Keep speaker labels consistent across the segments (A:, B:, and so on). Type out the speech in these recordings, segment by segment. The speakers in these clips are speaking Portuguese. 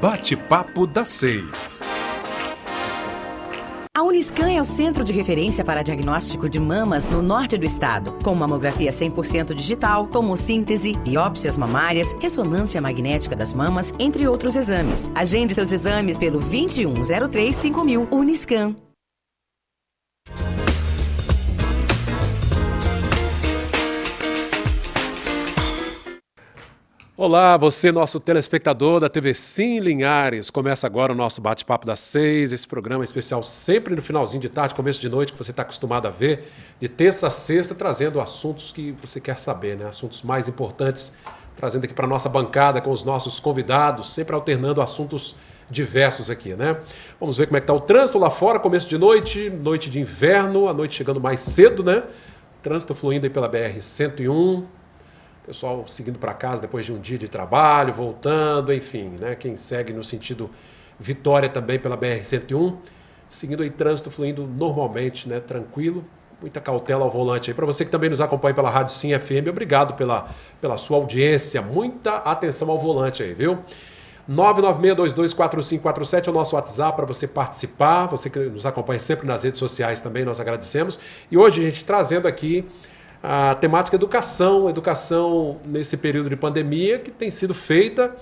A: Bate-papo das 6.
B: A Uniscan é o centro de referência para diagnóstico de mamas no norte do estado, com mamografia 100% digital, tomossíntese, biópsias mamárias, ressonância magnética das mamas, entre outros exames. Agende seus exames pelo 2103-5000 Uniscan.
A: Olá, você, nosso telespectador da TV Sim Linhares. Começa agora o nosso Bate-Papo das 6, esse programa especial sempre no finalzinho de tarde, começo de noite, que você está acostumado a ver, de terça a sexta, trazendo assuntos que você quer saber, né? Assuntos mais importantes, trazendo aqui para a nossa bancada com os nossos convidados, sempre alternando assuntos diversos aqui, né? Vamos ver como é que está o trânsito lá fora, começo de noite, noite de inverno, a noite chegando mais cedo, né? Trânsito fluindo aí pela BR-101. Pessoal seguindo para casa depois de um dia de trabalho, voltando, enfim, né? Quem segue no sentido Vitória também pela BR-101, seguindo aí trânsito fluindo normalmente, né? Tranquilo, muita cautela ao volante aí. Para você que também nos acompanha pela Rádio Sim FM, obrigado pela sua audiência, muita atenção ao volante aí, viu? 996224547 é o nosso WhatsApp para você participar, você que nos acompanha sempre nas redes sociais também, nós agradecemos. E hoje a gente trazendo aqui a temática educação nesse período de pandemia que tem sido feita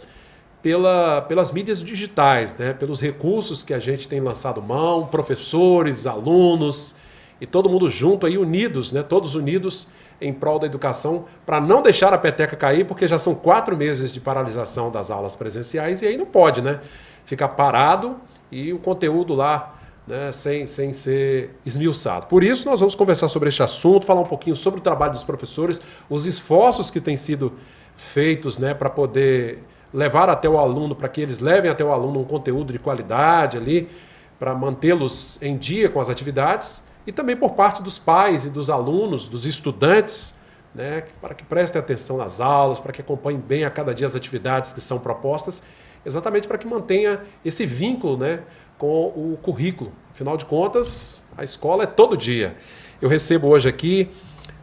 A: pelas mídias digitais, né? Pelos recursos que a gente tem lançado mão, professores, alunos e todo mundo junto aí, unidos, né? Todos unidos em prol da educação para não deixar a peteca cair, porque já são 4 meses de paralisação das aulas presenciais e aí não pode, né? Ficar parado e o conteúdo lá, né, sem ser esmiuçado. Por isso, nós vamos conversar sobre este assunto, falar um pouquinho sobre o trabalho dos professores, os esforços que têm sido feitos, né, para poder levar até o aluno, para que eles levem até o aluno um conteúdo de qualidade ali, para mantê-los em dia com as atividades, e também por parte dos pais e dos alunos, dos estudantes, né, para que prestem atenção nas aulas, para que acompanhem bem a cada dia as atividades que são propostas, exatamente para que mantenha esse vínculo, né, com o currículo. Afinal de contas, a escola é todo dia. Eu recebo hoje aqui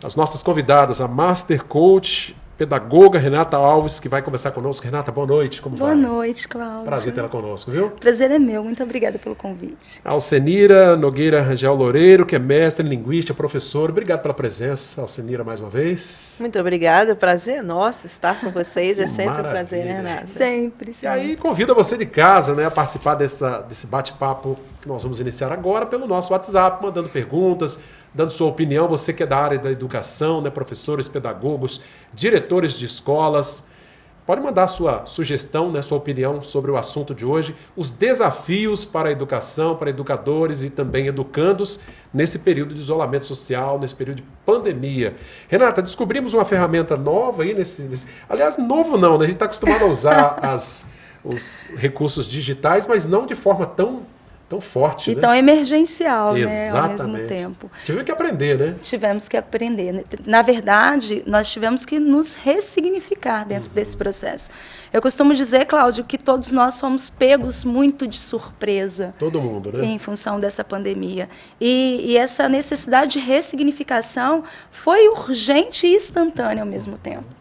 A: as nossas convidadas, a Master Coach, pedagoga Renata Alves, que vai conversar conosco. Renata, boa noite. Como vai?
C: Boa noite, Cláudio.
A: Prazer tê-la conosco, viu?
C: Prazer é meu. Muito obrigada pelo convite.
A: Alcenira Nogueira Rangel Loureiro, que é mestre em linguística, professora. Obrigado pela presença, Alcenira, mais uma vez.
D: Muito obrigada. O prazer é nosso estar com vocês. É sempre
A: Maravilha.
D: Um prazer, né, Renata?
C: Sempre.
A: E aí, convido você de casa, né, a participar desse bate-papo que nós vamos iniciar agora pelo nosso WhatsApp, mandando perguntas, dando sua opinião, você que é da área da educação, né, professores, pedagogos, diretores de escolas, pode mandar sua sugestão, né, sua opinião sobre o assunto de hoje, os desafios para a educação, para educadores e também educandos nesse período de isolamento social, nesse período de pandemia. Renata, descobrimos uma ferramenta nova aí, aliás, novo não, né? A gente está acostumado a usar os recursos digitais, mas não de forma tão forte,
C: e
A: né?
C: tão emergencial,
A: Exatamente.
C: né, ao mesmo tempo.
A: Tivemos que aprender, né?
C: Tivemos que aprender. Na verdade, nós tivemos que nos ressignificar dentro desse processo. Eu costumo dizer, Cláudio, que todos nós fomos pegos muito de surpresa.
A: Todo mundo, né?
C: Em função dessa pandemia. E essa necessidade de ressignificação foi urgente e instantânea ao mesmo tempo.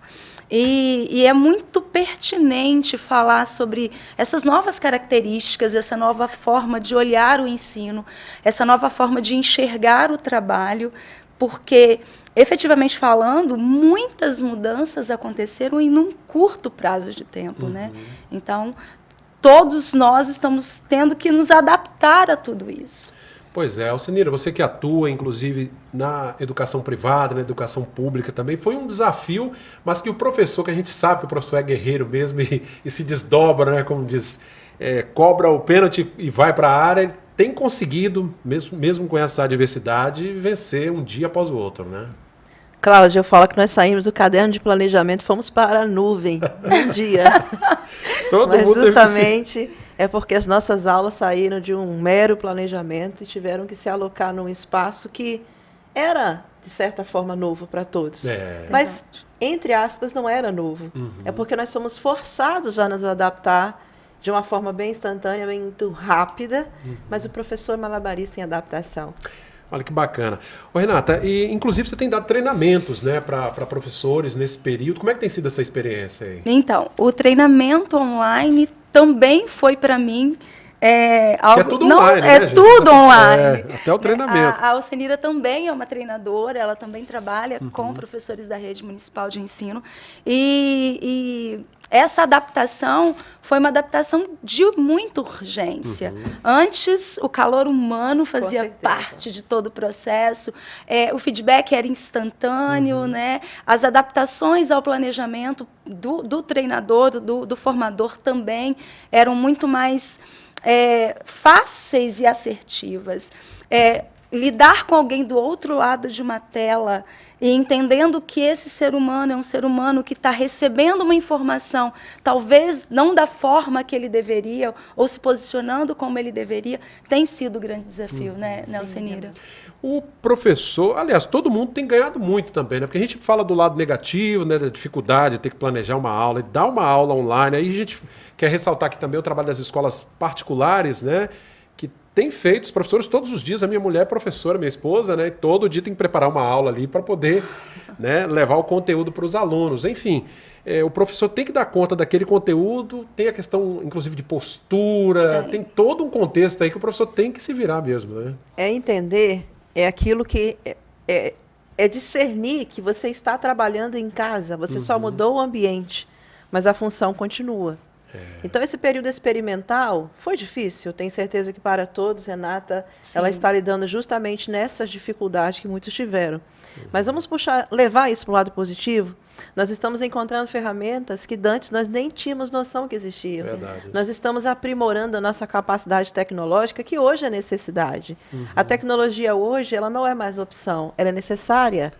C: E é muito pertinente falar sobre essas novas características, essa nova forma de olhar o ensino, essa nova forma de enxergar o trabalho, porque, efetivamente falando, muitas mudanças aconteceram em um curto prazo de tempo, né? Então, todos nós estamos tendo que nos adaptar a tudo isso.
A: Pois é, Alcenira, você que atua, inclusive, na educação privada, na educação pública também, foi um desafio, mas que o professor, que a gente sabe que o professor é guerreiro mesmo e se desdobra, né, como diz, cobra o pênalti e vai para a área, tem conseguido, mesmo com essa adversidade, vencer um dia após o outro, né?
D: Cláudia, eu falo que nós saímos do caderno de planejamento, fomos para a nuvem um dia. Mas justamente é porque as nossas aulas saíram de um mero planejamento e tiveram que se alocar num espaço que era, de certa forma, novo para todos. Mas, entre aspas, não era novo. É porque nós somos forçados a nos adaptar de uma forma bem instantânea, bem muito rápida, mas o professor é malabarista em adaptação.
A: Olha que bacana. Ô, Renata, e inclusive você tem dado treinamentos, né, para professores nesse período. Como é que tem sido essa experiência aí?
C: Então, o treinamento online também foi para mim
A: algo, é tudo online,
C: né,
A: gente?
C: Tudo online.
A: Até o treinamento.
C: A Alcenira também é uma treinadora, ela também trabalha com professores da rede municipal de ensino. E essa adaptação foi uma adaptação de muita urgência. Antes, o calor humano fazia parte de todo o processo, o feedback era instantâneo, né? As adaptações ao planejamento do treinador, do formador também eram muito mais fáceis e assertivas. Lidar com alguém do outro lado de uma tela e entendendo que esse ser humano é um ser humano que está recebendo uma informação, talvez não da forma que ele deveria, ou se posicionando como ele deveria, tem sido um grande desafio, né, Alcenira?
A: O professor, aliás, todo mundo tem ganhado muito também, né? Porque a gente fala do lado negativo, né, da dificuldade de ter que planejar uma aula e dar uma aula online. Aí a gente quer ressaltar aqui também o trabalho das escolas particulares, né? Que tem feito, os professores todos os dias, a minha mulher é professora, minha esposa, né? E todo dia tem que preparar uma aula ali para poder, né, levar o conteúdo para os alunos. Enfim, o professor tem que dar conta daquele conteúdo, tem a questão, inclusive, de postura, tem todo um contexto aí que o professor tem que se virar mesmo, né?
D: Entender, aquilo que discernir que você está trabalhando em casa, você só mudou o ambiente, mas a função continua. Então, esse período experimental foi difícil, tenho certeza que para todos, Renata, ela está lidando justamente nessas dificuldades que muitos tiveram. Mas vamos levar isso para o lado positivo. Nós estamos encontrando ferramentas que antes nós nem tínhamos noção que existiam.
A: Verdade.
D: Nós estamos aprimorando a nossa capacidade tecnológica, que hoje é necessidade. A tecnologia hoje, ela não é mais opção, ela é necessária.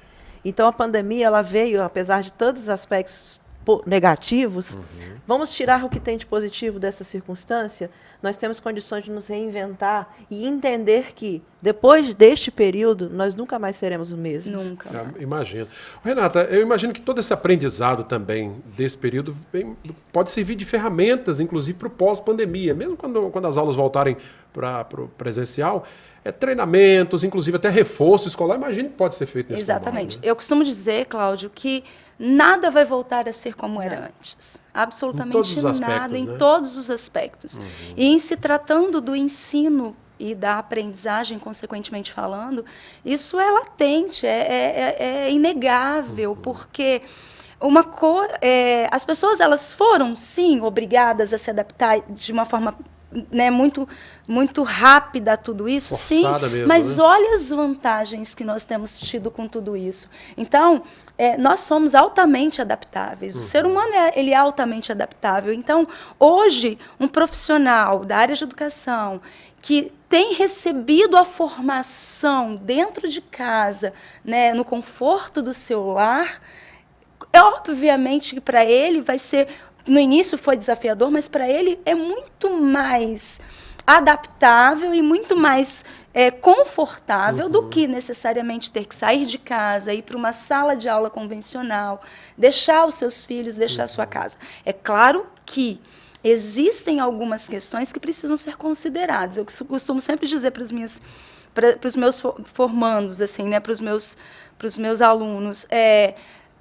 D: Então, a pandemia, ela veio, apesar de todos os aspectos negativos, vamos tirar o que tem de positivo dessa circunstância. Nós temos condições de nos reinventar e entender que, depois deste período, nós nunca mais seremos o mesmo.
C: Nunca.
A: Imagino. Renata, eu imagino que todo esse aprendizado também desse período pode servir de ferramentas, inclusive, para o pós-pandemia. Mesmo quando as aulas voltarem para o presencial, treinamentos, inclusive até reforço escolar, imagino que pode ser feito nesse
C: Exatamente.
A: formato, né?
C: Eu costumo dizer, Cláudio, que nada vai voltar a ser como era antes. Absolutamente nada, em todos os aspectos. E em se tratando do ensino e da aprendizagem, consequentemente falando, isso é latente, é inegável, porque as pessoas elas foram, sim, obrigadas a se adaptar de uma forma, né, muito, muito rápida a tudo isso,
A: forçada
C: sim,
A: mesmo,
C: mas
A: né?
C: olha as vantagens que nós temos tido com tudo isso. Então, nós somos altamente adaptáveis. O ser humano ele é altamente adaptável. Então, hoje, um profissional da área de educação que tem recebido a formação dentro de casa, né, no conforto do seu lar, obviamente que para ele vai ser... No início foi desafiador, mas para ele é muito mais adaptável e muito mais confortável do que necessariamente ter que sair de casa, ir para uma sala de aula convencional, deixar os seus filhos, deixar a sua casa. É claro que existem algumas questões que precisam ser consideradas. Eu costumo sempre dizer para os meus formandos, assim, né, para os meus alunos,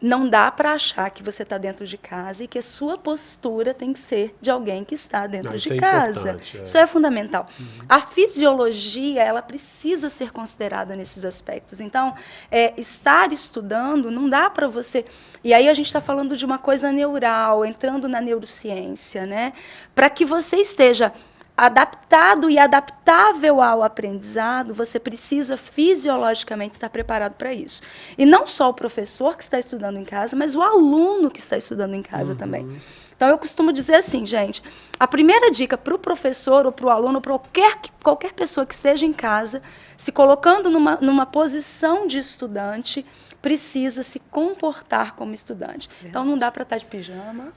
C: não dá para achar que você está dentro de casa e que a sua postura tem que ser de alguém que está dentro de casa. Isso é fundamental. A fisiologia, ela precisa ser considerada nesses aspectos. Então, estar estudando, não dá para você... E aí a gente está falando de uma coisa neural, entrando na neurociência, né? Para que você esteja adaptado e adaptável ao aprendizado, você precisa fisiologicamente estar preparado para isso. E não só o professor que está estudando em casa, mas o aluno que está estudando em casa também. Então, eu costumo dizer assim, gente, a primeira dica para o professor ou para o aluno, para qualquer pessoa que esteja em casa, se colocando numa posição de estudante, precisa se comportar como estudante. Então, não dá para estar de pijama.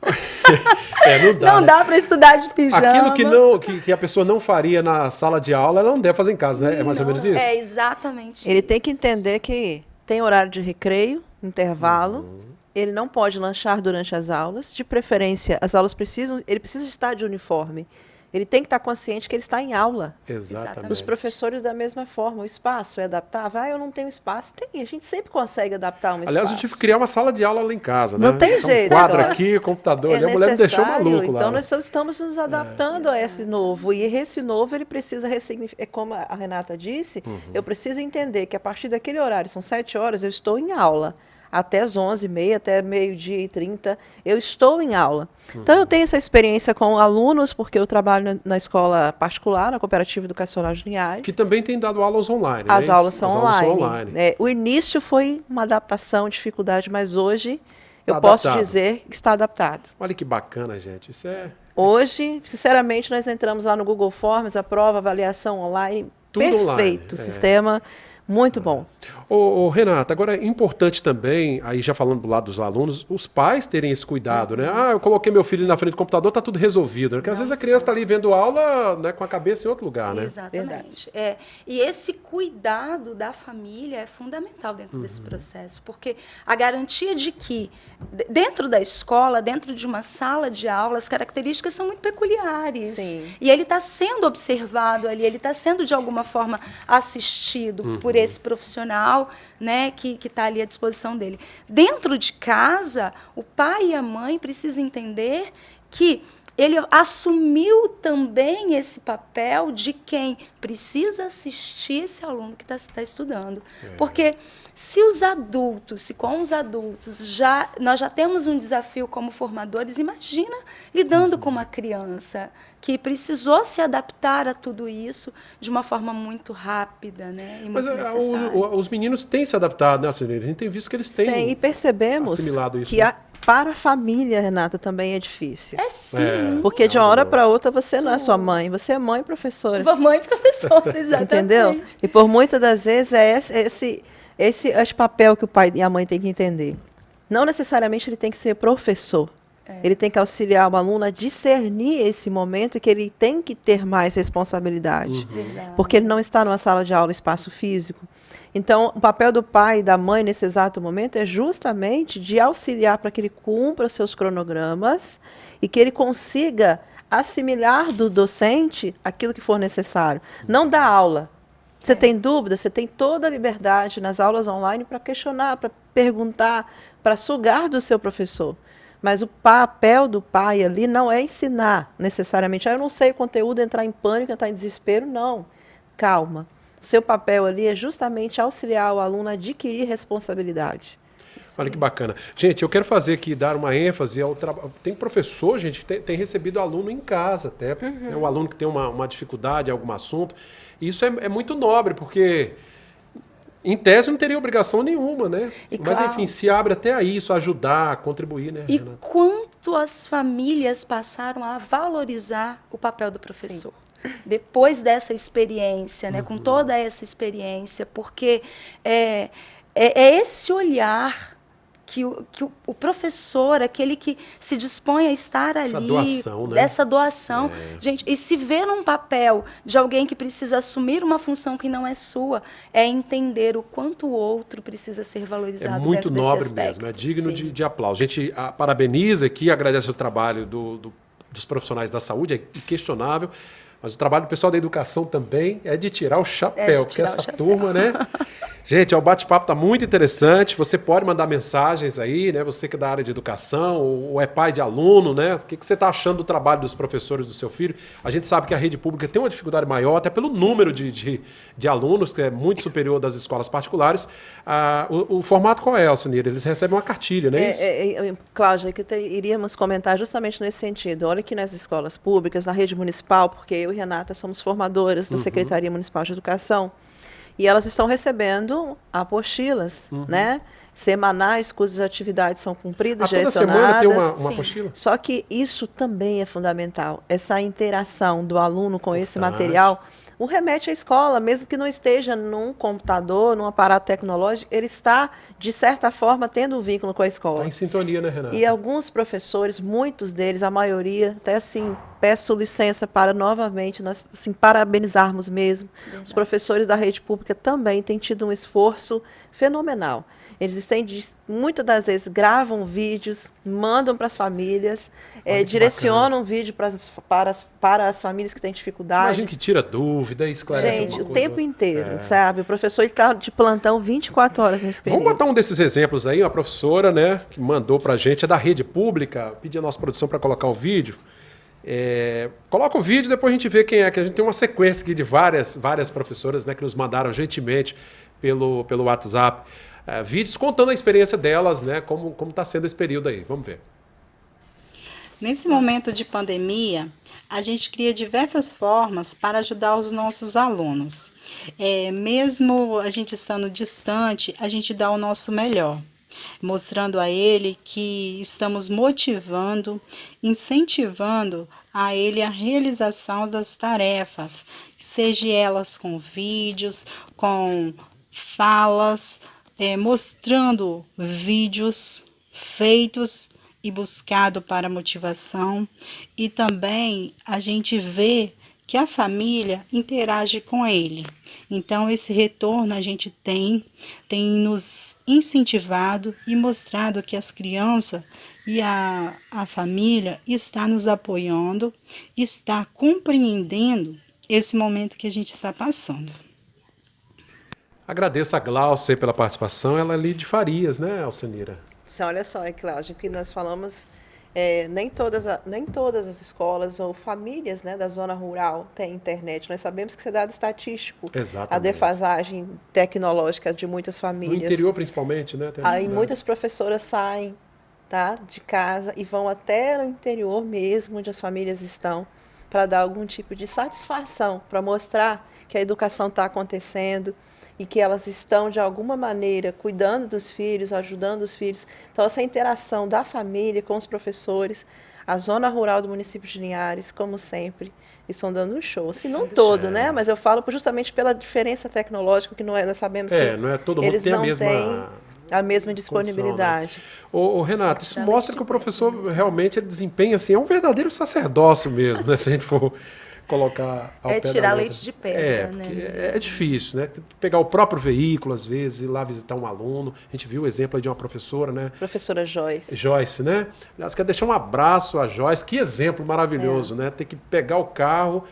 C: Não dá para estudar de pijama.
A: Aquilo que a pessoa não faria na sala de aula, ela não deve fazer em casa, né? É mais ou menos isso?
C: É exatamente
D: Ele tem que entender que tem horário de recreio, intervalo, ele não pode lanchar durante as aulas, de preferência, as aulas ele precisa estar de uniforme. Ele tem que estar consciente que ele está em aula.
A: Exatamente.
D: Os professores da mesma forma. O espaço é adaptável? Eu não tenho espaço. Tem, a gente sempre consegue adaptar um espaço.
A: Aliás, eu tive que criar uma sala de aula lá em casa, né?
D: Não tem jeito.
A: Um quadro aqui, computador ali, a mulher me deixou maluco lá.
D: Então, nós estamos nos adaptando a esse novo. E esse novo, ele precisa ressignificar. Como a Renata disse, eu preciso entender que a partir daquele horário, são 7 horas, eu estou em aula. Até as 11h30, até meio-dia e 30, eu estou em aula. Então, eu tenho essa experiência com alunos, porque eu trabalho na escola particular, na Cooperativa Educacional de Linhares.
A: Que também tem dado aulas online.
D: As aulas são online.
A: Aulas são online.
D: O início foi uma adaptação, dificuldade, mas hoje eu posso dizer que está adaptado.
A: Olha que bacana, gente. Isso é...
D: Hoje, sinceramente, nós entramos lá no Google Forms, a prova, avaliação online, tudo perfeito, online. Sistema... Muito bom.
A: Ô, Renata, agora é importante também, aí já falando do lado dos alunos, os pais terem esse cuidado, né? Eu coloquei meu filho na frente do computador, tá tudo resolvido. Né? Porque às vezes a criança está ali vendo aula, né, com a cabeça em outro lugar, né?
C: Exatamente. E esse cuidado da família é fundamental dentro desse processo, porque a garantia de que dentro da escola, dentro de uma sala de aula, as características são muito peculiares.
D: Sim.
C: E ele está sendo observado ali, ele está sendo de alguma forma assistido por esse profissional, né, que está ali à disposição dele. Dentro de casa, o pai e a mãe precisam entender que ele assumiu também esse papel de quem precisa assistir esse aluno que está estudando. Porque se com os adultos, nós já temos um desafio como formadores, imagina lidando com uma criança que precisou se adaptar a tudo isso de uma forma muito rápida, né? E muito necessária.
A: Os meninos têm se adaptado, né, Silene? A gente tem visto que eles têm
D: assimilado isso. Sim, e percebemos que para a família, Renata, também é difícil.
C: Sim.
D: Porque de uma hora para outra você não é sua mãe, você é mãe e professora.
C: Mãe e professora, exatamente.
D: Entendeu? E por muitas das vezes é esse papel que o pai e a mãe têm que entender. Não necessariamente ele tem que ser professor. Ele tem que auxiliar o aluno a discernir esse momento e que ele tem que ter mais responsabilidade. Porque ele não está numa sala de aula, espaço físico. Então, o papel do pai e da mãe nesse exato momento é justamente de auxiliar para que ele cumpra os seus cronogramas e que ele consiga assimilar do docente aquilo que for necessário. Não dar aula. Você tem dúvida, você tem toda a liberdade nas aulas online para questionar, para perguntar, para sugar do seu professor. Mas o papel do pai ali não é ensinar necessariamente. Eu não sei o conteúdo, entrar em pânico, entrar em desespero, não. Calma. Seu papel ali é justamente auxiliar o aluno a adquirir responsabilidade.
A: Olha que bacana. Gente, eu quero fazer aqui, dar uma ênfase ao trabalho. Tem professor, gente, que tem recebido aluno em casa até. É um aluno que tem uma dificuldade em algum assunto. E isso é muito nobre, porque... Em tese não teria obrigação nenhuma, né? Mas, enfim, se abre até a isso, ajudar, contribuir, né, Renata?
C: E quanto as famílias passaram a valorizar o papel do professor. Depois dessa experiência, né? Com toda essa experiência, porque é esse olhar que o professor, aquele que se dispõe a estar ali, dessa doação, gente, e se vê num papel de alguém que precisa assumir uma função que não é sua, é entender o quanto o outro precisa ser valorizado.
A: É muito nobre mesmo, é digno de aplauso. A gente parabeniza aqui, agradece o trabalho dos profissionais da saúde, é inquestionável, mas o trabalho do pessoal da educação também é de tirar o chapéu, porque essa turma, né? Gente, o bate-papo está muito interessante. Você pode mandar mensagens aí, né? Você que é da área de educação ou é pai de aluno, né? O que você está achando do trabalho dos professores do seu filho? A gente sabe que a rede pública tem uma dificuldade maior, até pelo número de alunos, que é muito superior das escolas particulares. O formato qual é, Alcinira? Eles recebem uma cartilha, não é isso?
D: Cláudia, que iríamos comentar justamente nesse sentido. Olha que nas escolas públicas, na rede municipal, porque eu e Renata somos formadoras da Secretaria Municipal de Educação, e elas estão recebendo apostilas, né? Semanais, cujas atividades são cumpridas, direcionadas.
A: Toda semana tem uma apostila?
D: Só que isso também é fundamental, essa interação do aluno com esse material. O remete à escola, mesmo que não esteja num computador, num aparato tecnológico, ele está, de certa forma, tendo um vínculo com a escola. Está
A: em sintonia, né, Renata?
D: E alguns professores, muitos deles, a maioria, até assim, peço licença para novamente nós assim, parabenizarmos mesmo. Verdade. Os professores da rede pública também têm tido um esforço fenomenal. Eles têm muitas das vezes gravam vídeos, mandam para as famílias, direcionam um vídeo para as famílias que têm dificuldade.
A: Imagina que tira dúvida, esclarece
D: gente,
A: alguma
D: o
A: coisa.
D: tempo inteiro, sabe? O professor está de plantão 24 horas nesse período.
A: Vamos botar um desses exemplos aí, uma professora, né, que mandou para a gente, é da rede pública, pedi a nossa produção para colocar o vídeo. Coloca o vídeo, depois a gente vê quem é, que a gente tem uma sequência aqui de várias professoras, né, que nos mandaram gentilmente pelo WhatsApp vídeos contando a experiência delas, né, como está sendo esse período aí. Vamos ver.
E: Nesse momento de pandemia, a gente cria diversas formas para ajudar os nossos alunos. Mesmo a gente estando distante, a gente dá o nosso melhor, mostrando a ele que estamos motivando, incentivando a ele a realização das tarefas, seja elas com vídeos, com falas, mostrando vídeos feitos e buscado para motivação, e também a gente vê que a família interage com ele. Então esse retorno a gente tem nos incentivado e mostrado que as crianças e a família está nos apoiando, está compreendendo esse momento que a gente está passando.
A: Agradeço a Glaucia pela participação, ela é ali de Farias, né, Alcenira?
D: Olha só, Cláudia, que nós falamos, nem todas as escolas ou famílias, né, da zona rural têm internet. Nós sabemos que isso é dado estatístico.
A: Exatamente.
D: A defasagem tecnológica de muitas famílias.
A: No interior, principalmente, né?
D: Aí muitas professoras saem, tá, de casa e vão até o interior mesmo, onde as famílias estão, para dar algum tipo de satisfação, para mostrar que a educação está acontecendo e que elas estão, de alguma maneira, cuidando dos filhos, ajudando os filhos. Então, essa interação da família com os professores, a zona rural do município de Linhares, como sempre, estão dando um show. Assim, não todo, né? Mas eu falo justamente pela diferença tecnológica, que não é, nós sabemos que
A: não é todo mundo
D: eles
A: tem
D: não têm a mesma disponibilidade.
A: Condição, né? Ô, Renato, isso mostra que o professor realmente ele desempenha, assim, é um verdadeiro sacerdócio mesmo, né? Se a gente for colocar ao pé
C: tirar leite de pedra, né?
A: É difícil, né? Pegar o próprio veículo, às vezes, ir lá visitar um aluno. A gente viu o exemplo aí de uma professora, né?
D: Professora Joyce.
A: Joyce, né? Aliás, quero deixar um abraço a Joyce. Que exemplo maravilhoso, né? Ter que pegar o carro.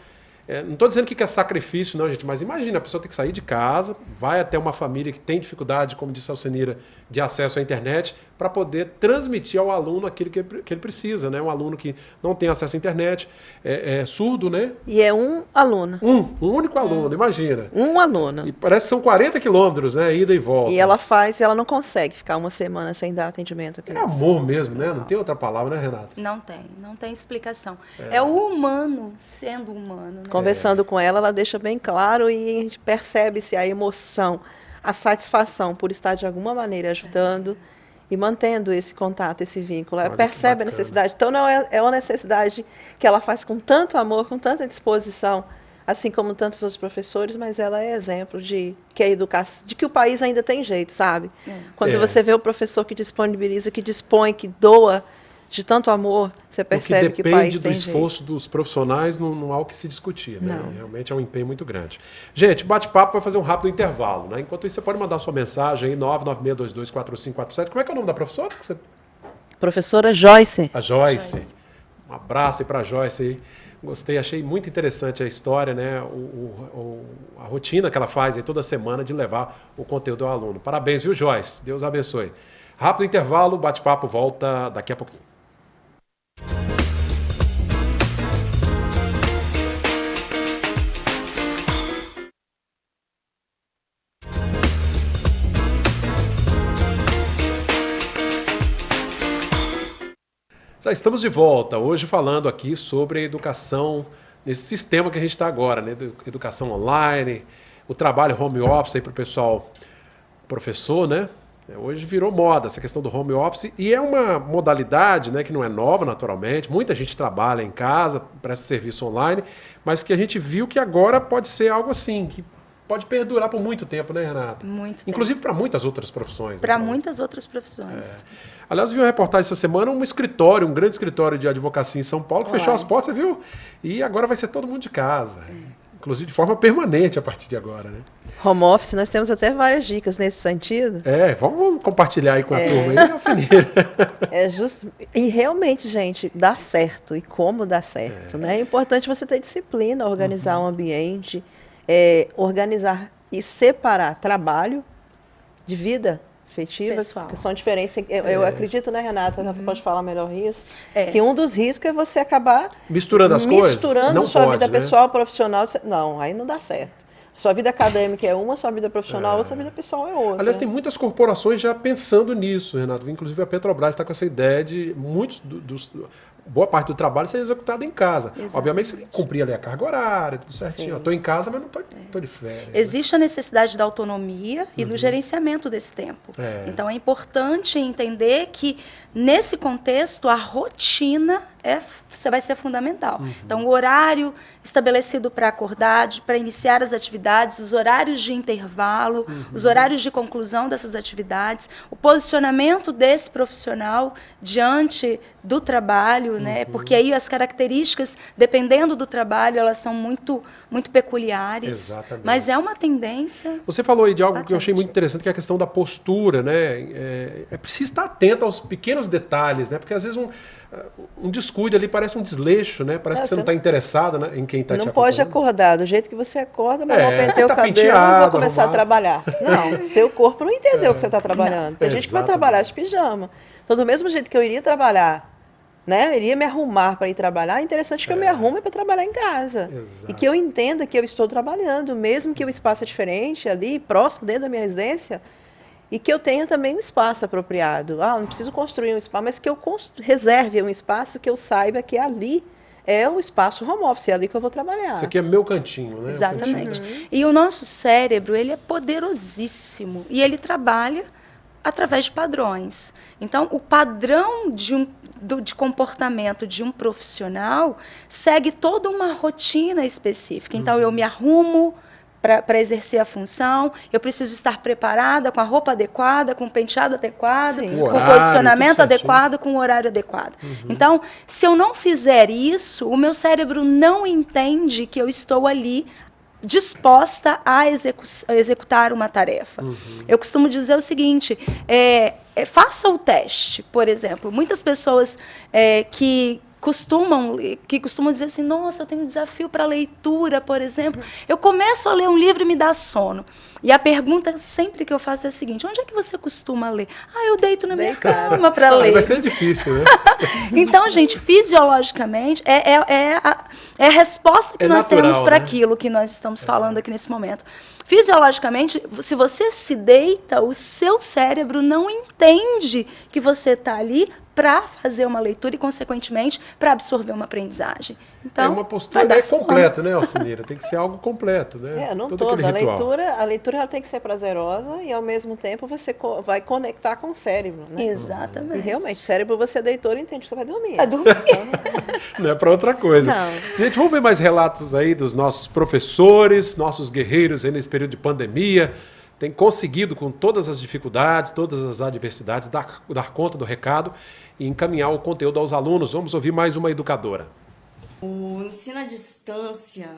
A: Não estou dizendo que é sacrifício, não, gente, mas imagina, a pessoa tem que sair de casa, vai até uma família que tem dificuldade, como disse a Alcenira, de acesso à internet, para poder transmitir ao aluno aquilo que ele precisa, né? Um aluno que não tem acesso à internet, é surdo, né?
D: E é um aluno.
A: Um único aluno, imagina.
D: Um aluno.
A: E parece que são 40 quilômetros, né? Ida e volta.
D: E ela não consegue ficar uma semana sem dar atendimento aqui.
A: É amor mesmo, né? Não tem outra palavra, né, Renata?
C: Não tem explicação. É o humano sendo humano, né?
D: Conversando com ela deixa bem claro e a gente percebe-se a emoção, a satisfação por estar de alguma maneira ajudando e mantendo esse contato, esse vínculo. Ela percebe a necessidade. Então não é uma necessidade que ela faz com tanto amor, com tanta disposição, assim como tantos outros professores, mas ela é exemplo de que a educação, de que o país ainda tem jeito, sabe? Quando você vê o professor que disponibiliza, que dispõe, que doa de tanto amor, você percebe que o país tem
A: depende do esforço dos profissionais, não há o que se discutir, né? Realmente é um empenho muito grande. Gente, bate-papo vai fazer um rápido intervalo, né? Enquanto isso, você pode mandar sua mensagem aí, 996224547. Como é que é o nome da professora?
D: Professora Joyce.
A: A Joyce. Um abraço aí para a Joyce aí. Gostei, achei muito interessante a história, né? A rotina que ela faz aí toda semana de levar o conteúdo ao aluno. Parabéns, viu, Joyce? Deus abençoe. Rápido intervalo, bate-papo volta daqui a pouquinho. Já estamos de volta, hoje falando aqui sobre a educação, nesse sistema que a gente está agora, né? Educação online, o trabalho home office aí para o pessoal professor, né? Hoje virou moda essa questão do home office e é uma modalidade, né, que não é nova naturalmente, muita gente trabalha em casa, presta serviço online, mas que a gente viu que agora pode ser algo assim, que pode perdurar por muito tempo, né, Renata?
C: Muito tempo.
A: Inclusive para muitas outras profissões.
C: Para muitas outras profissões.
A: Aliás, vi uma reportagem essa semana, um grande escritório de advocacia em São Paulo, que fechou as portas, você viu? E agora vai ser todo mundo de casa. inclusive de forma permanente a partir de agora, né?
D: Home office, nós temos até várias dicas nesse sentido.
A: Vamos compartilhar aí com a turma aí, Alcenira.
D: E realmente, gente, dá certo. E como dá certo, né? É importante você ter disciplina, organizar um ambiente, organizar e separar trabalho de vida afetiva,
C: pessoal.
D: Que são diferentes. Eu acredito, né, Renata? Renata pode falar melhor isso. Que um dos riscos é você acabar
A: misturando as coisas.
D: Misturando sua vida pessoal, profissional. Não, aí não dá certo. Sua vida acadêmica é uma, sua vida profissional outra, sua vida pessoal é outra.
A: Aliás, tem muitas corporações já pensando nisso, Renato. Inclusive a Petrobras está com essa ideia de boa parte do trabalho ser executado em casa.
C: Exatamente.
A: Obviamente você tem que cumprir ali a carga horária, tudo certinho. Estou em casa, mas não estou de férias.
C: Existe a necessidade da autonomia e do gerenciamento desse tempo. Então é importante entender que, nesse contexto, a rotina vai ser fundamental. Então, o horário estabelecido para acordar, para iniciar as atividades, os horários de intervalo, os horários de conclusão dessas atividades, o posicionamento desse profissional diante do trabalho, né? Porque aí as características, dependendo do trabalho, elas são muito, muito peculiares.
A: Exatamente.
C: Mas é uma tendência.
A: Você falou aí de algo
C: patente.
A: Que eu achei muito interessante, que é a questão da postura, né? É preciso estar atento aos pequenos detalhes, né? Porque às vezes um descuido ali parece um desleixo, né? Parece que você não está interessado, né, em quem está te acompanhando.
D: Não pode acordar do jeito que você acorda, mas não pentear o cabelo e vou começar a trabalhar. Não, seu corpo não entendeu que você está trabalhando. Tem gente que vai trabalhar de pijama. Então, do mesmo jeito que eu iria trabalhar, né? Eu iria me arrumar para ir trabalhar, é interessante que eu me arrume para trabalhar em casa.
A: Exato.
D: E que eu entenda que eu estou trabalhando, mesmo que o espaço é diferente, ali, próximo, dentro da minha residência, e que eu tenha também um espaço apropriado. Não preciso construir um espaço, mas que eu reserve um espaço que eu saiba que ali é o espaço home office, é ali que eu vou trabalhar.
A: Isso aqui é meu cantinho, né?
C: Exatamente. E o nosso cérebro, ele é poderosíssimo e ele trabalha através de padrões. Então, o padrão de comportamento de um profissional segue toda uma rotina específica. Então, eu me arrumo para exercer a função, eu preciso estar preparada com a roupa adequada, com o penteado adequado, com o posicionamento adequado, com o horário adequado. Então, se eu não fizer isso, o meu cérebro não entende que eu estou ali disposta a executar uma tarefa. Eu costumo dizer o seguinte, faça o teste, por exemplo. Muitas pessoas que costumam dizer assim, nossa, eu tenho um desafio para leitura, por exemplo. Eu começo a ler um livro e me dá sono. E a pergunta sempre que eu faço é a seguinte, onde é que você costuma ler? Eu deito na minha cama para ler.
A: Vai ser difícil, né?
C: Então, gente, fisiologicamente, é a resposta que nós temos para aquilo que nós estamos falando aqui nesse momento. Fisiologicamente, se você se deita, o seu cérebro não entende que você está ali para fazer uma leitura e, consequentemente, para absorver uma aprendizagem. Então,
A: é uma postura completa, né, Alcenira? Tem que ser algo completo, né?
D: Não toda. A leitura ela tem que ser prazerosa e, ao mesmo tempo, você vai conectar com o cérebro, né?
C: Exatamente.
D: E, realmente, o cérebro, você deitou e entende que você vai dormir.
C: Vai dormir.
A: Não é para outra coisa.
D: Não.
A: Gente, vamos ver mais relatos aí dos nossos professores, nossos guerreiros aí nesse período de pandemia. Tem conseguido, com todas as dificuldades, todas as adversidades, dar conta do recado e encaminhar o conteúdo aos alunos. Vamos ouvir mais uma educadora.
F: O ensino à distância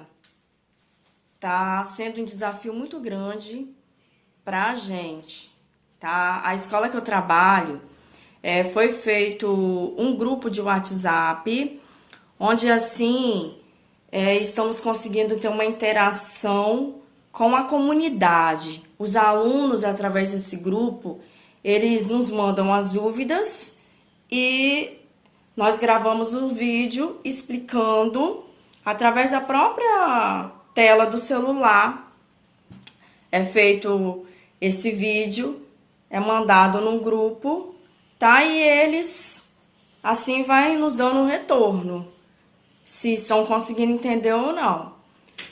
F: está sendo um desafio muito grande para a gente. Tá? A escola que eu trabalho, foi feito um grupo de WhatsApp, onde assim estamos conseguindo ter uma interação com a comunidade. Os alunos, através desse grupo, eles nos mandam as dúvidas e nós gravamos o vídeo explicando através da própria tela do celular. É feito esse vídeo, é mandado num grupo, tá? E eles, assim, vai nos dando um retorno, se estão conseguindo entender ou não.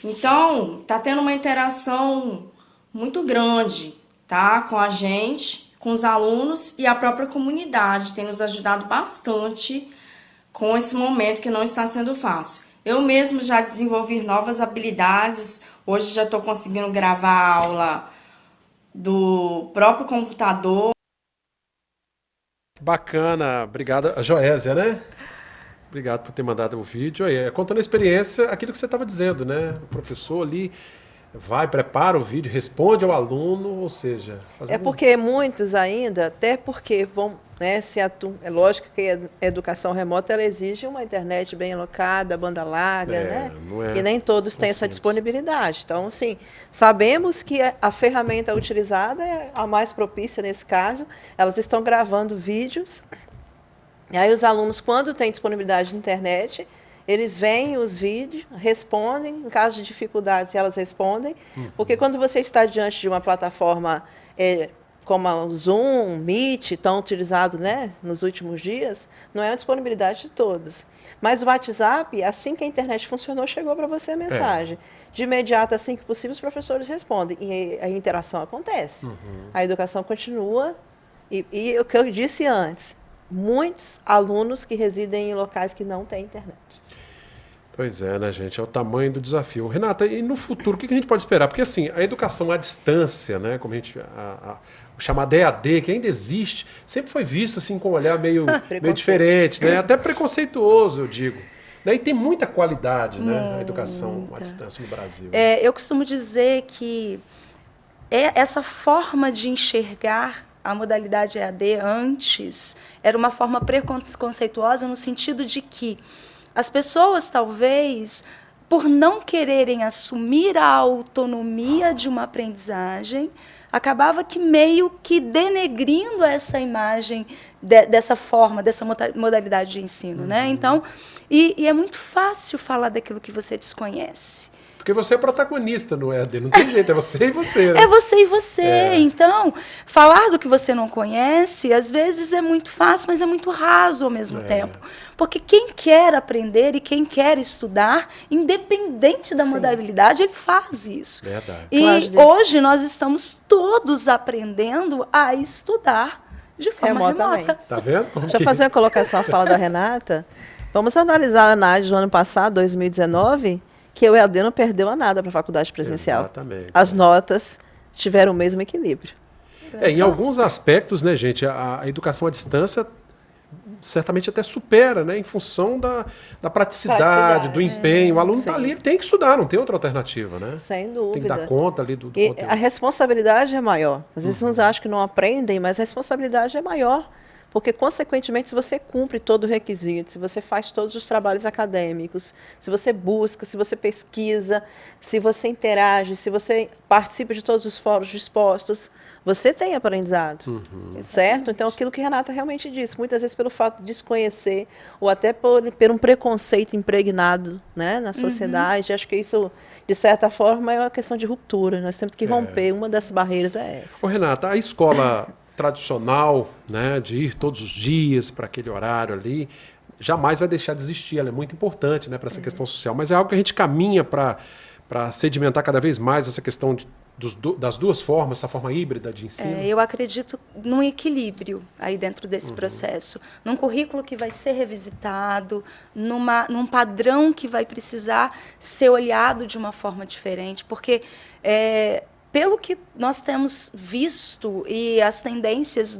F: Então, tá tendo uma interação muito grande, tá? Com a gente, com os alunos e a própria comunidade. Tem nos ajudado bastante com esse momento que não está sendo fácil. Eu mesmo já desenvolvi novas habilidades. Hoje já estou conseguindo gravar a aula do próprio computador.
A: Bacana, obrigada. A Joésia, né? Obrigado por ter mandado o vídeo. Aí, contando a experiência, aquilo que você estava dizendo, né? O professor ali vai, prepara o vídeo, responde ao aluno, ou seja...
D: Porque muitos ainda, até porque vão, né, é lógico que a educação remota ela exige uma internet bem alocada, banda larga, né? E nem todos têm essa disponibilidade. Então, assim, sabemos que a ferramenta utilizada é a mais propícia nesse caso. Elas estão gravando vídeos. E aí os alunos, quando têm disponibilidade de internet, eles veem os vídeos, respondem, em caso de dificuldades elas respondem, porque quando você está diante de uma plataforma como o Zoom, Meet, tão utilizado, né, nos últimos dias, não é uma disponibilidade de todos. Mas o WhatsApp, assim que a internet funcionou, chegou para você a mensagem. De imediato, assim que possível, os professores respondem e a interação acontece. A educação continua e o que eu disse antes, muitos alunos que residem em locais que não têm internet.
A: Pois é, né, gente? É o tamanho do desafio. Renata, e no futuro, o que a gente pode esperar? Porque, assim, a educação à distância, né, como a gente... o chamado EAD, que ainda existe, sempre foi visto, assim, com um olhar meio diferente, né? Até preconceituoso, eu digo. Daí tem muita qualidade, né, a educação à distância no Brasil.
C: Eu costumo dizer que essa forma de enxergar a modalidade EAD antes era uma forma preconceituosa no sentido de que as pessoas, talvez, por não quererem assumir a autonomia de uma aprendizagem, acabava que meio que denegrindo essa imagem dessa forma, dessa modalidade de ensino, né? Então, e é muito fácil falar daquilo que você desconhece.
A: Porque você é protagonista no EAD, não tem jeito, é você e você, né?
C: É você e você. Então, falar do que você não conhece, às vezes é muito fácil, mas é muito raso ao mesmo tempo. Porque quem quer aprender e quem quer estudar, independente da modalidade, ele faz isso.
A: Verdade.
C: E hoje nós estamos todos aprendendo a estudar de forma remota.
A: Tá vendo?
D: Deixa eu fazer uma colocação à fala da Renata. Vamos analisar a análise do ano passado, 2019, que o EAD não perdeu a nada para a faculdade presencial.
A: Exatamente.
D: As notas tiveram o mesmo equilíbrio.
A: Em alguns aspectos, né, gente, a educação à distância certamente até supera, né, em função da praticidade, do empenho. O aluno está ali, ele tem que estudar, não tem outra alternativa, né?
D: Sem dúvida.
A: Tem que dar conta ali do
D: e
A: conteúdo.
D: A responsabilidade é maior. Às vezes uns acham que não aprendem, mas a responsabilidade é maior. Porque, consequentemente, se você cumpre todo o requisito, se você faz todos os trabalhos acadêmicos, se você busca, se você pesquisa, se você interage, se você participa de todos os fóruns dispostos, você tem aprendizado, certo? Então, aquilo que a Renata realmente disse, muitas vezes pelo fato de desconhecer ou até por um preconceito impregnado, né, na sociedade, acho que isso, de certa forma, é uma questão de ruptura. Nós temos que romper, uma das barreiras é essa.
A: Ô, Renata, a escola tradicional, né, de ir todos os dias para aquele horário ali, jamais vai deixar de existir. Ela é muito importante, né, para essa questão social, mas é algo que a gente caminha para sedimentar cada vez mais essa questão das duas formas, essa forma híbrida de ensino.
C: Eu acredito num equilíbrio aí dentro desse processo, num currículo que vai ser revisitado, num padrão que vai precisar ser olhado de uma forma diferente, porque pelo que nós temos visto e as tendências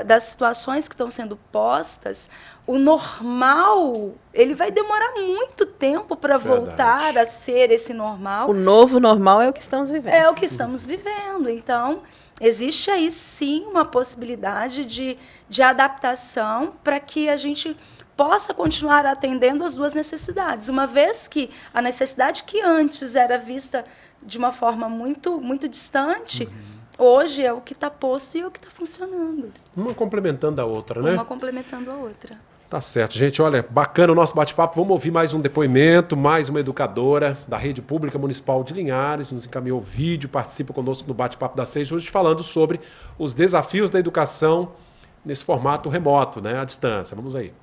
C: das situações que estão sendo postas, o normal, ele vai demorar muito tempo para voltar a ser esse normal.
D: O novo normal é o que estamos vivendo.
C: É o que estamos vivendo. Então, existe aí sim uma possibilidade de adaptação para que a gente possa continuar atendendo as duas necessidades. Uma vez que a necessidade que antes era vista de uma forma muito, muito distante, hoje é o que está posto e é o que está funcionando.
A: Uma complementando a outra, né?
C: Uma complementando a outra.
A: Tá certo, gente. Olha, bacana o nosso bate-papo. Vamos ouvir mais um depoimento, mais uma educadora da Rede Pública Municipal de Linhares. Nos encaminhou o vídeo, participa conosco no bate-papo da 6, hoje falando sobre os desafios da educação nesse formato remoto, né, à distância. Vamos aí.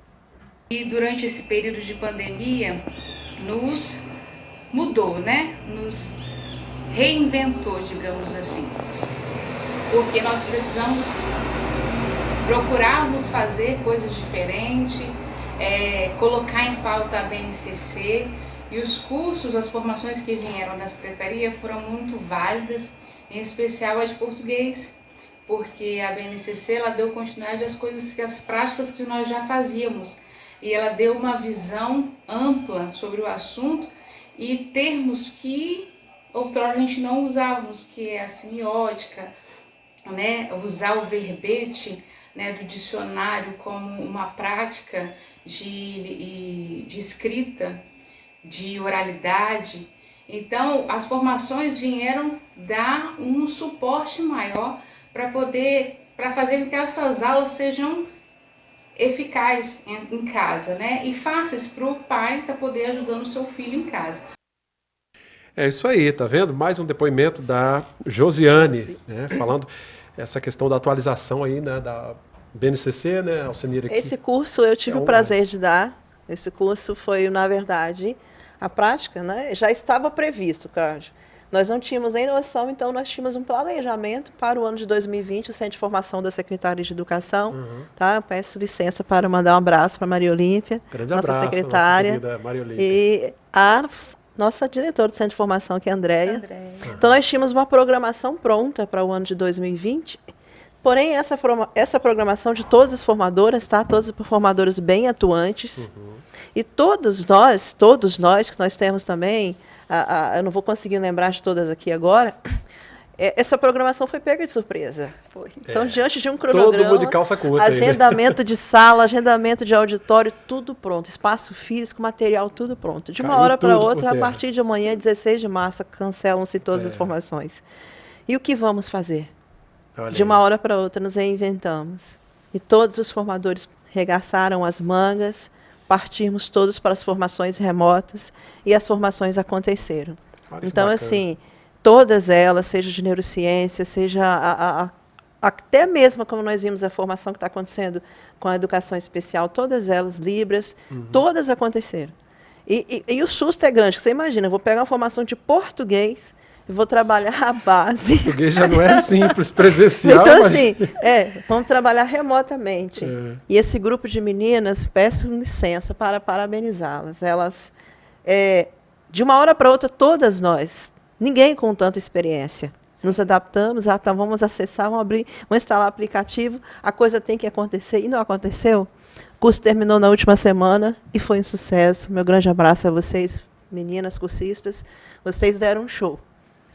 G: E durante esse período de pandemia, nos mudou, né? Nos reinventou, digamos assim. Porque nós precisamos procurarmos fazer coisas diferentes, colocar em pauta a BNCC, e os cursos, as formações que vieram da Secretaria foram muito válidas, em especial a de português, porque a BNCC ela deu continuidade às coisas, às práticas que nós já fazíamos e ela deu uma visão ampla sobre o assunto e termos que outrora a gente não usávamos, que é a semiótica, né? Usar o verbete, né, do dicionário como uma prática de escrita, de oralidade. Então, as formações vieram dar um suporte maior para fazer com que essas aulas sejam eficazes em casa, né? E fáceis para o pai poder ajudando o seu filho em casa.
A: É isso aí, tá vendo? Mais um depoimento da Josiane, né, falando essa questão da atualização aí, né, da BNCC, né, Alcenir aqui.
D: Esse curso eu tive o prazer de dar. Esse curso foi, na verdade, a prática, né, já estava previsto, Cláudio. Nós não tínhamos nem noção, então nós tínhamos um planejamento para o ano de 2020, o Centro de Formação da Secretaria de Educação. Tá? Eu peço licença para mandar um abraço para a Maria Olímpia,
A: grande
D: nossa
A: abraço,
D: secretária,
A: nossa querida Maria Olímpia.
D: E a nossa diretora do Centro de Formação, que é a Andréia. Então nós tínhamos uma programação pronta para o ano de 2020, porém essa programação de todas as formadoras, tá? Todas as formadoras bem atuantes, e todos nós que nós temos também, eu não vou conseguir lembrar de todas aqui agora, essa programação foi pega de surpresa. Então, diante de um cronograma,
A: todo mundo de calça curta,
D: agendamento de sala, agendamento de auditório, tudo pronto, espaço físico, material, tudo pronto. De uma hora para outra, a partir de amanhã, 16 de março, cancelam-se todas as formações. E o que vamos fazer? De uma hora para outra, nos reinventamos. E todos os formadores regaçaram as mangas, partimos todos para as formações remotas e as formações aconteceram. Então, assim, todas elas, seja de neurociência, seja até mesmo como nós vimos a formação que está acontecendo com a educação especial, todas elas, Libras, todas aconteceram. E o susto é grande, você imagina, eu vou pegar uma formação de português, eu vou trabalhar a base.
A: Português já não é simples, presencial.
D: Então, assim, vamos trabalhar remotamente. E esse grupo de meninas, peço licença para parabenizá-las. Elas, de uma hora para outra, todas nós, ninguém com tanta experiência, nos adaptamos, então vamos acessar, vamos instalar o aplicativo, a coisa tem que acontecer, e não aconteceu. O curso terminou na última semana e foi um sucesso. Meu grande abraço a vocês, meninas cursistas, vocês deram um show.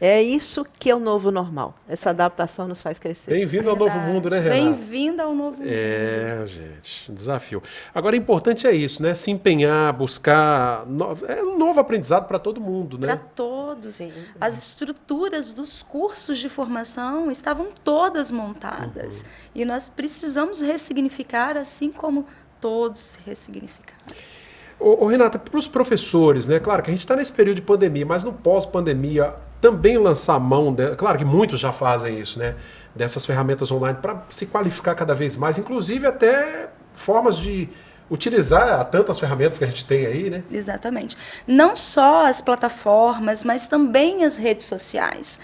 D: É isso que é o novo normal. Essa adaptação nos faz crescer.
A: Bem-vindo ao novo mundo, né, Renata?
C: Bem-vinda ao novo mundo.
A: Gente, desafio. Agora, o importante é isso, né? Se empenhar, buscar... um novo aprendizado para todo mundo, né?
C: Para todos. Sim. As estruturas dos cursos de formação estavam todas montadas. E nós precisamos ressignificar, assim como todos ressignificaram.
A: Renata, para os professores, né? Claro que a gente está nesse período de pandemia, mas no pós-pandemia também lançar mão, claro que muitos já fazem isso, né? Dessas ferramentas online para se qualificar cada vez mais, inclusive até formas de utilizar tantas ferramentas que a gente tem aí, né?
C: Exatamente. Não só as plataformas, mas também as redes sociais.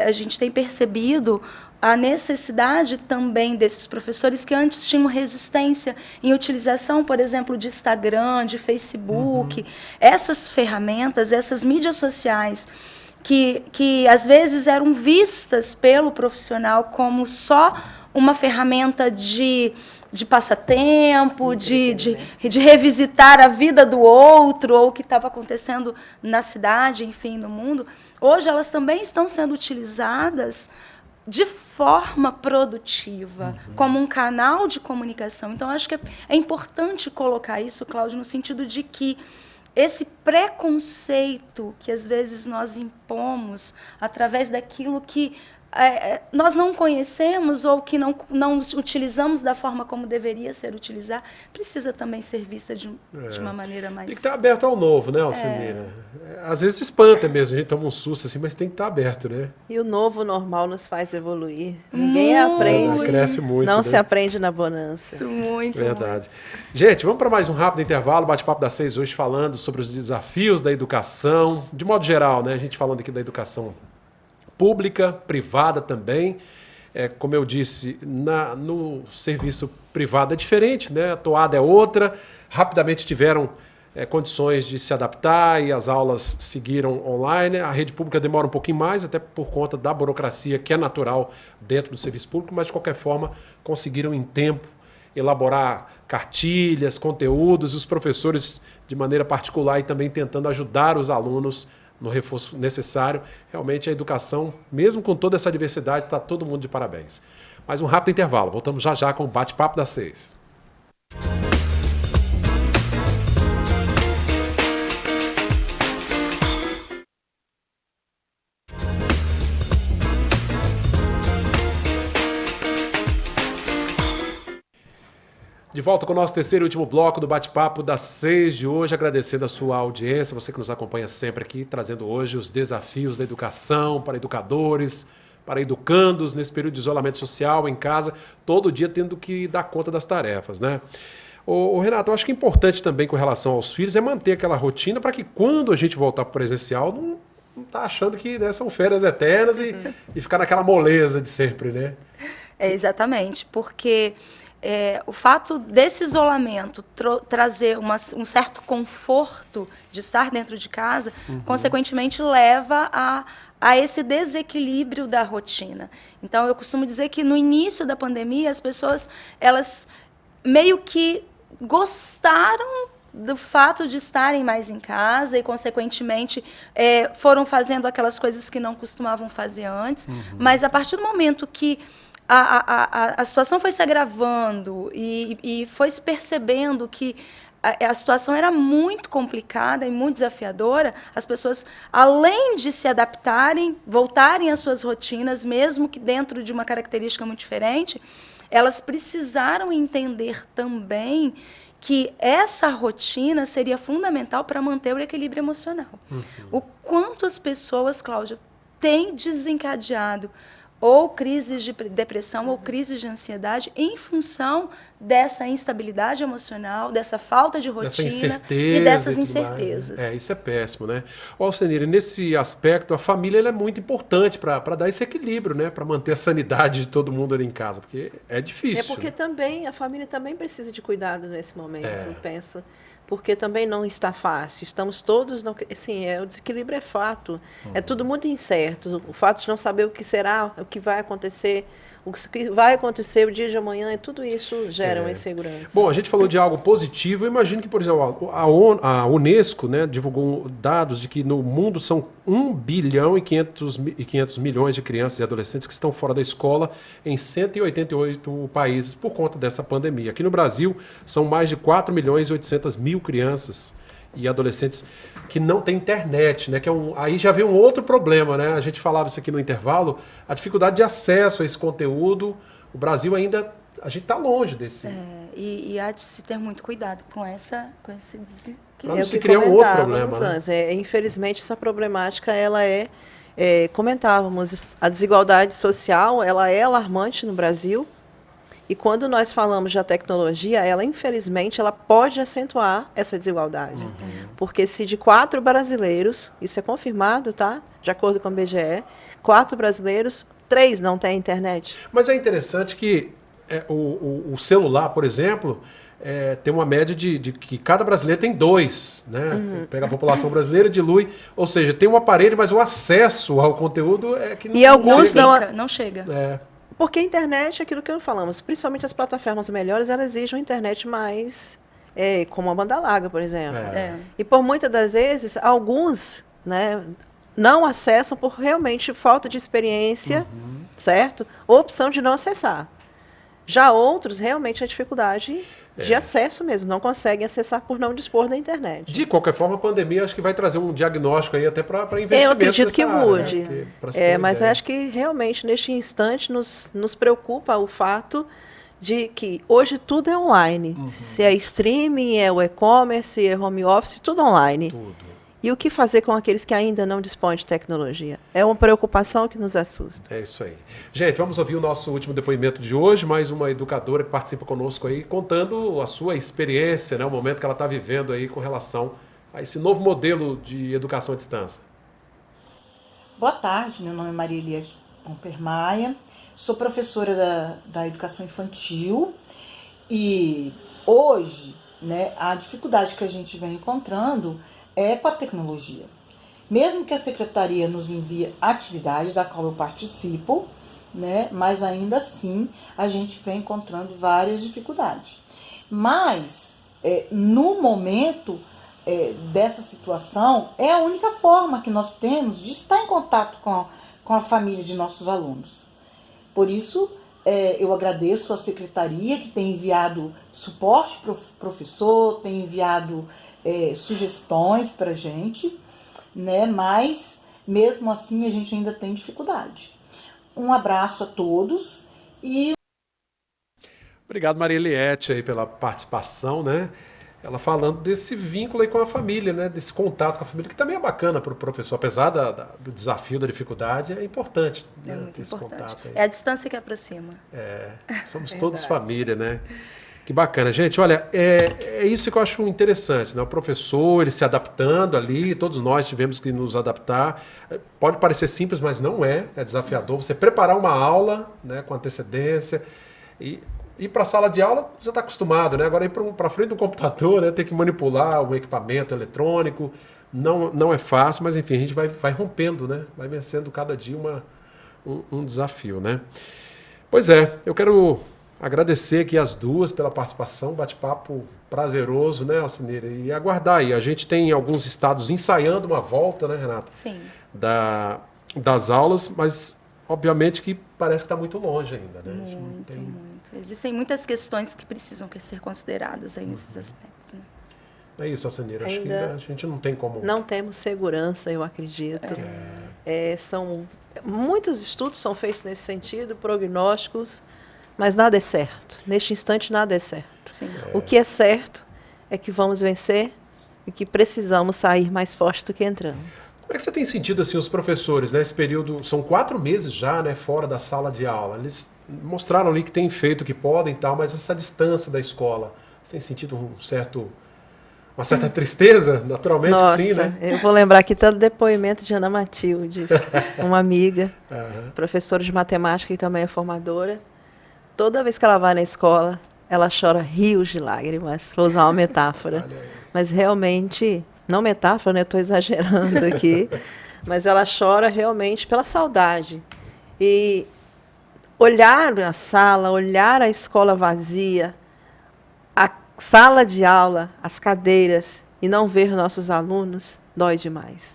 C: A gente tem percebido a necessidade também desses professores que antes tinham resistência em utilização, por exemplo, de Instagram, de Facebook, essas ferramentas, essas mídias sociais, que às vezes eram vistas pelo profissional como só uma ferramenta de passatempo, de revisitar a vida do outro, ou o que estava acontecendo na cidade, enfim, no mundo. Hoje elas também estão sendo utilizadas de forma produtiva, como um canal de comunicação. Então, acho que é importante colocar isso, Cláudio, no sentido de que esse preconceito que, às vezes, nós impomos através daquilo que nós não conhecemos ou que não utilizamos da forma como deveria ser utilizado, precisa também ser vista de uma maneira mais...
A: Tem que estar aberto ao novo, né, Alcenira? Às vezes espanta mesmo, a gente toma um susto assim, mas tem que estar aberto, né?
D: E o novo normal nos faz evoluir. Ninguém aprende.
A: Cresce muito.
D: Não se aprende na bonança.
C: Muito.
A: Verdade. Gente, vamos para mais um rápido intervalo, bate-papo das 6 hoje, falando sobre os desafios da educação, de modo geral, né? A gente falando aqui da educação pública, privada também. Como eu disse, no serviço privado é diferente, né? A toada é outra. Rapidamente tiveram condições de se adaptar e as aulas seguiram online. A rede pública demora um pouquinho mais, até por conta da burocracia que é natural dentro do serviço público, mas de qualquer forma conseguiram em tempo elaborar cartilhas, conteúdos, e os professores de maneira particular e também tentando ajudar os alunos no reforço necessário. Realmente a educação, mesmo com toda essa diversidade, está todo mundo de parabéns. Mais um rápido intervalo. Voltamos já já com o Bate-Papo das 6. De volta com o nosso terceiro e último bloco do Bate-Papo das 6 de hoje, agradecendo a sua audiência, você que nos acompanha sempre aqui, trazendo hoje os desafios da educação para educadores, para educandos, nesse período de isolamento social, em casa, todo dia tendo que dar conta das tarefas, né? Ô Renato, eu acho que é importante também com relação aos filhos é manter aquela rotina para que quando a gente voltar para o presencial, não tá achando que, né, são férias eternas e ficar naquela moleza de sempre, né?
C: Exatamente, porque... o fato desse isolamento trazer um certo conforto de estar dentro de casa, consequentemente leva a esse desequilíbrio da rotina. Então, eu costumo dizer que no início da pandemia, as pessoas, elas meio que gostaram do fato de estarem mais em casa e, consequentemente, foram fazendo aquelas coisas que não costumavam fazer antes. Mas, a partir do momento que a situação foi se agravando e foi se percebendo que a situação era muito complicada e muito desafiadora, as pessoas, além de se adaptarem, voltarem às suas rotinas, mesmo que dentro de uma característica muito diferente, elas precisaram entender também que essa rotina seria fundamental para manter o equilíbrio emocional. O quanto as pessoas, Cláudia, têm desencadeado ou crises de depressão ou crises de ansiedade em função dessa instabilidade emocional, dessa falta de rotina e dessas incertezas.
A: Mais, né? Isso é péssimo, né? Alcenira, nesse aspecto, a família ela é muito importante para dar esse equilíbrio, né? Para manter a sanidade de todo mundo ali em casa, porque é difícil.
D: É porque
A: né?
D: também a família também precisa de cuidado nesse momento, eu penso. Porque também não está fácil. Estamos todos... Assim, o desequilíbrio é fato. É tudo muito incerto. O fato de não saber o que será, o que vai acontecer, o que vai acontecer o dia de amanhã, tudo isso gera uma insegurança.
A: Bom, a gente falou de algo positivo. Eu imagino que, por exemplo, a Unesco, né, divulgou dados de que no mundo são 1 bilhão e 500 milhões de crianças e adolescentes que estão fora da escola em 188 países por conta dessa pandemia. Aqui no Brasil, são mais de 4 milhões e 800 mil crianças e adolescentes que não têm internet, né? Aí já vem um outro problema, né? A gente falava isso aqui no intervalo, a dificuldade de acesso a esse conteúdo. O Brasil ainda, a gente está longe desse.
C: E há de se ter muito cuidado com esse desequilíbrio.
A: Para não se criar um outro problema. Né?
D: Antes. Infelizmente, essa problemática, ela comentávamos, a desigualdade social, ela é alarmante no Brasil. E quando nós falamos da tecnologia, ela, infelizmente, ela pode acentuar essa desigualdade. Porque se de 4 brasileiros, isso é confirmado, tá? De acordo com o IBGE, 4 brasileiros, 3 não têm internet.
A: Mas é interessante que o celular, por exemplo, tem uma média de que cada brasileiro tem 2, né? Você pega a população brasileira, dilui, ou seja, tem um aparelho, mas o acesso ao conteúdo é que não
D: e alguns
C: não chega.
D: Porque a internet, aquilo que falamos, principalmente as plataformas melhores, elas exigem uma internet mais, como a banda larga, por exemplo. E por muitas das vezes, alguns, né, não acessam por realmente falta de experiência, certo? Ou opção de não acessar. Já outros, realmente, a dificuldade de acesso mesmo, não conseguem acessar por não dispor da internet.
A: De qualquer forma, a pandemia acho que vai trazer um diagnóstico aí até para investimentos.
D: Eu acredito que mude.
A: Né?
D: Mas acho que realmente, neste instante, nos preocupa o fato de que hoje tudo é online. Se é streaming, é o e-commerce, é home office, tudo online.
A: Tudo.
D: E o que fazer com aqueles que ainda não dispõem de tecnologia? É uma preocupação que nos assusta.
A: É isso aí. Gente, vamos ouvir o nosso último depoimento de hoje, mais uma educadora que participa conosco aí, contando a sua experiência, né, o momento que ela está vivendo aí com relação a esse novo modelo de educação à distância.
H: Boa tarde, meu nome é Maria Elias Pomper Maia, sou professora da educação infantil e hoje, né, a dificuldade que a gente vem encontrando é com a tecnologia. Mesmo que a secretaria nos envie atividades da qual eu participo, né, mas ainda assim a gente vem encontrando várias dificuldades. Mas, no momento dessa situação, é a única forma que nós temos de estar em contato com a família de nossos alunos. Por isso, eu agradeço a secretaria que tem enviado suporte para o professor, tem enviado sugestões para a gente, né? Mas, mesmo assim, a gente ainda tem dificuldade. Um abraço a todos e...
A: Obrigado, Maria Eliette, aí pela participação, né? Ela falando desse vínculo aí com a família, né? Desse contato com a família, que também é bacana para o professor, apesar do desafio, da dificuldade, é importante, né?
C: Muito
A: ter esse
C: importante.
A: contato aí.
C: É a distância que aproxima.
A: Somos todos família, né? Que bacana. Gente, olha, é isso que eu acho interessante, né? O professor, ele se adaptando ali, todos nós tivemos que nos adaptar. Pode parecer simples, mas não é desafiador. Você preparar uma aula, né, com antecedência e ir para a sala de aula, já está acostumado, né? Agora ir para frente do computador, né? Ter que manipular um equipamento eletrônico, não é fácil, mas enfim, a gente vai rompendo, né? Vai vencendo cada dia um desafio, né? Pois é, eu quero agradecer aqui as duas pela participação, bate-papo prazeroso, né, Alcineira? E aguardar aí. A gente tem alguns estados ensaiando uma volta, né, Renata?
C: Sim.
A: Das aulas, mas obviamente que parece que está muito longe ainda, né?
C: Muito. Existem muitas questões que precisam ser consideradas aí nesses aspectos, né?
A: É isso, Alcineira. Acho que a gente não tem como...
D: Não temos segurança, eu acredito. Muitos estudos são feitos nesse sentido, prognósticos, mas nada é certo. Neste instante, nada é certo.
C: Sim.
D: O que é certo é que vamos vencer e que precisamos sair mais fortes do que entramos.
A: Como é que você tem sentido, assim, os professores, né? Esse período, são 4 meses já, né, fora da sala de aula. Eles mostraram ali que têm feito o que podem e tal, mas essa distância da escola, você tem sentido uma certa tristeza? Naturalmente.
D: Nossa,
A: sim, né?
D: Eu vou lembrar aqui tanto depoimento de Ana Matilde, uma amiga, professora de matemática e também é formadora. Toda vez que ela vai na escola, ela chora rios de lágrimas, vou usar uma metáfora. Mas realmente, não metáfora, né? Estou exagerando aqui, mas ela chora realmente pela saudade. E olhar a sala, olhar a escola vazia, a sala de aula, as cadeiras, e não ver nossos alunos, dói demais.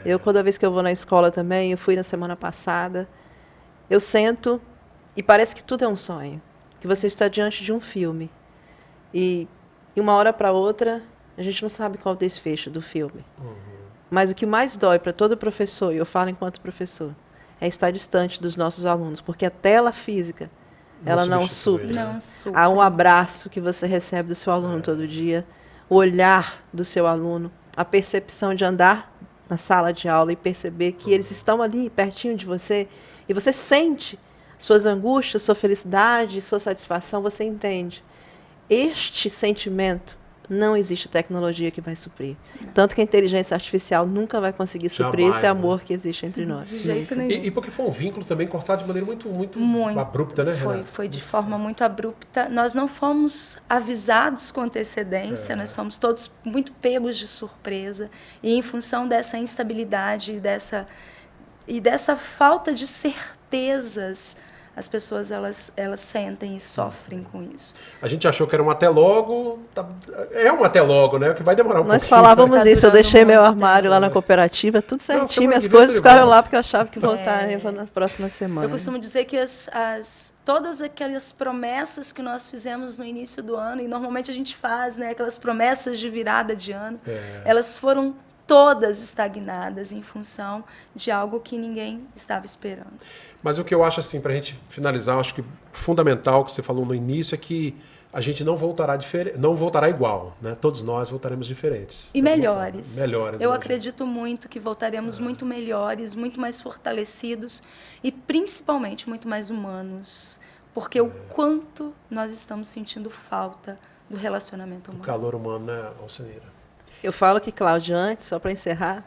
D: Eu, toda vez que eu vou na escola também, eu fui na semana passada, eu sento... E parece que tudo é um sonho, que você está diante de um filme. E uma hora para outra, a gente não sabe qual é o desfecho do filme. Mas o que mais dói para todo professor, e eu falo enquanto professor, é estar distante dos nossos alunos, porque a tela física, ela não supre. Há um abraço que você recebe do seu aluno todo dia, o olhar do seu aluno, a percepção de andar na sala de aula e perceber que eles estão ali, pertinho de você, e você sente suas angústias, sua felicidade, sua satisfação, você entende. Este sentimento, não existe tecnologia que vai suprir. Tanto que a inteligência artificial nunca vai conseguir suprir esse amor que existe entre nós.
C: De jeito nenhum.
A: E porque foi um vínculo também cortado de maneira muito abrupta, né, Renata?
C: Foi de forma muito abrupta. Nós não fomos avisados com antecedência, nós fomos todos muito pegos de surpresa. E em função dessa instabilidade e dessa falta de certezas, as pessoas elas sentem e sofrem com isso.
A: A gente achou que era um até logo, é um até logo, né? Que vai demorar um pouco.
D: Nós falávamos isso, eu deixei meu armário lá na cooperativa, tudo certinho, minhas coisas ficaram lá porque eu achava que voltariam na próxima semana.
C: Eu costumo dizer que todas aquelas promessas que nós fizemos no início do ano, e normalmente a gente faz, né, aquelas promessas de virada de ano, elas foram todas estagnadas em função de algo que ninguém estava esperando.
A: Mas o que eu acho, assim, para a gente finalizar, acho que fundamental que você falou no início é que a gente não voltará igual, né? Todos nós voltaremos diferentes.
C: E melhores.
A: Eu
C: acredito muito que voltaremos muito melhores, muito mais fortalecidos e principalmente muito mais humanos, porque o quanto nós estamos sentindo falta do relacionamento humano.
A: O calor humano, né, Alcineira?
D: Eu falo que, Cláudia, antes, só para encerrar,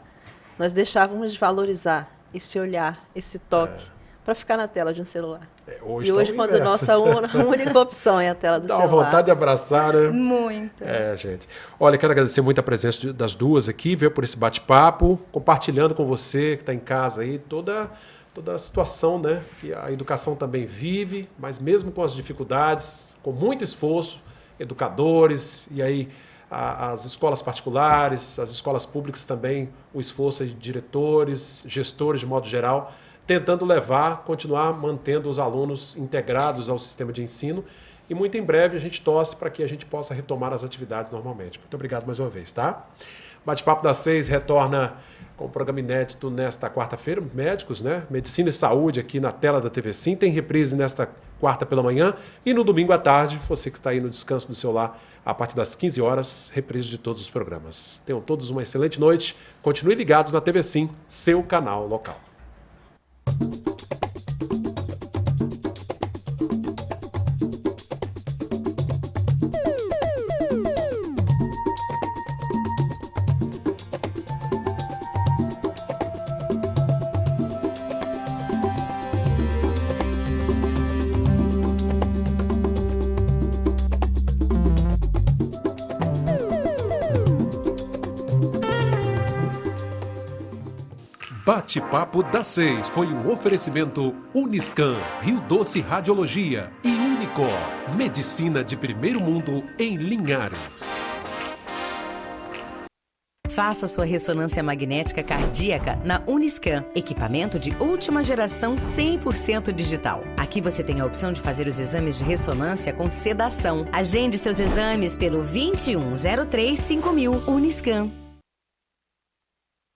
D: nós deixávamos de valorizar esse olhar, esse toque, para ficar na tela de um celular. Hoje quando a nossa única opção é a tela do celular.
A: Dá uma vontade de abraçar, né?
C: Muito.
A: Gente. Olha, quero agradecer muito a presença das duas aqui, viu, por esse bate-papo, compartilhando com você que está em casa aí toda a situação, né, que a educação também vive, mas mesmo com as dificuldades, com muito esforço, educadores, e aí as escolas particulares, as escolas públicas também, o esforço de diretores, gestores de modo geral, tentando continuar mantendo os alunos integrados ao sistema de ensino, e muito em breve a gente torce para que a gente possa retomar as atividades normalmente. Muito obrigado mais uma vez, tá? Bate-Papo das 6 retorna com o programa inédito nesta quarta-feira, médicos, né? Medicina e saúde aqui na tela da TV Sim. Tem reprise nesta quarta pela manhã e no domingo à tarde, você que está aí no descanso do seu lar, a partir das 15 horas, reprise de todos os programas. Tenham todos uma excelente noite. Continuem ligados na TV Sim, seu canal local. Bate-Papo das 6 foi um oferecimento Uniscan, Rio Doce Radiologia e Unicor, medicina de primeiro mundo em Linhares.
B: Faça sua ressonância magnética cardíaca na Uniscan, equipamento de última geração 100% digital. Aqui você tem a opção de fazer os exames de ressonância com sedação. Agende seus exames pelo 2103 5000 Uniscan.